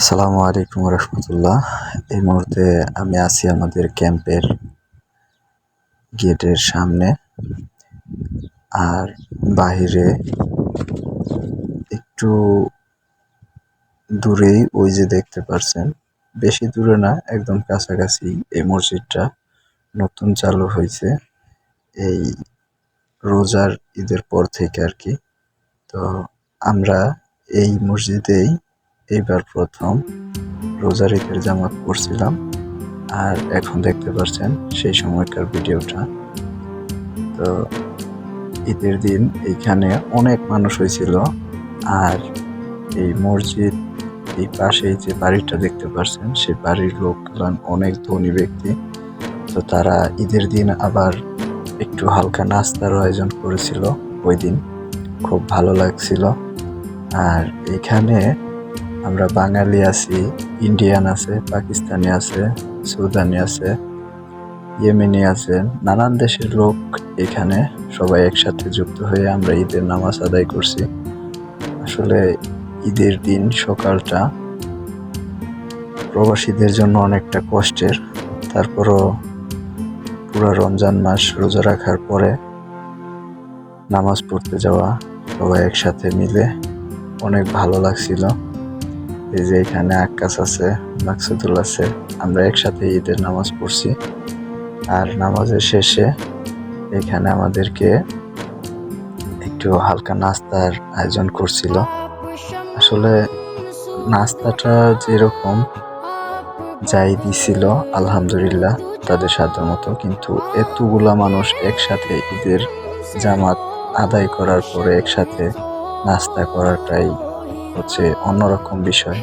আসসালামু আলাইকুম রহমতুল্লাহ। এই মুহূর্তে আমি আছি আমাদের ক্যাম্পের গেটের সামনে। আর বাহিরে একটু দূরেই ওই যে দেখতে পারছেন, বেশি দূরে না, একদম কাছাকাছি এই মসজিদটা নতুন চালু হয়েছে এই রোজার ঈদের পর থেকে আর কি। তো আমরা এই মসজিদেই এইবার প্রথম রোজার ঈদের জামাত পড়ছিলাম। আর এখন দেখতে পাচ্ছেন সেই সময়কার ভিডিওটা। তো ঈদের দিন এইখানে অনেক মানুষ হয়েছিল। আর এই মসজিদ এই পাশেই যে বাড়িটা দেখতে পাচ্ছেন, সেই বাড়ির লোকগুলো অনেক ধনী ব্যক্তি। তো তারা ঈদের দিন আবার একটু হালকা নাস্তার আয়োজন করেছিল। ওই দিন খুব ভালো লাগছিল। আর এখানে আমরা বাঙালি আছি, ইন্ডিয়ান আছে, পাকিস্তানি আছে, সুদানি আছে, ইয়েমেনি আছে, নানান দেশের লোক এখানে সবাই একসাথে যুক্ত হয়ে আমরা ঈদের নামাজ আদায় করছি। আসলে ঈদের দিন সকালটা প্রবাসীদের জন্য অনেকটা কষ্টের। তারপরও পুরো রমজান মাস রোজা রাখার পরে নামাজ পড়তে যাওয়া সবাই একসাথে মিলে অনেক ভালো লাগছিল। এই যে এখানে আক্কাস আছে, মাকসুদুল আছে, আমরা একসাথে ঈদের নামাজ পড়ছি। আর নামাজের শেষে এখানে আমাদেরকে একটু হালকা নাস্তার আয়োজন করছিল। আসলে নাস্তাটা যেরকম যাই দিছিল আলহামদুলিল্লাহ তাদের সাধ্য মতো, কিন্তু এতগুলা মানুষ একসাথে ঈদের জামাত আদায় করার পরে একসাথে নাস্তা করাটাই হচ্ছে অন্যরকম বিষয়।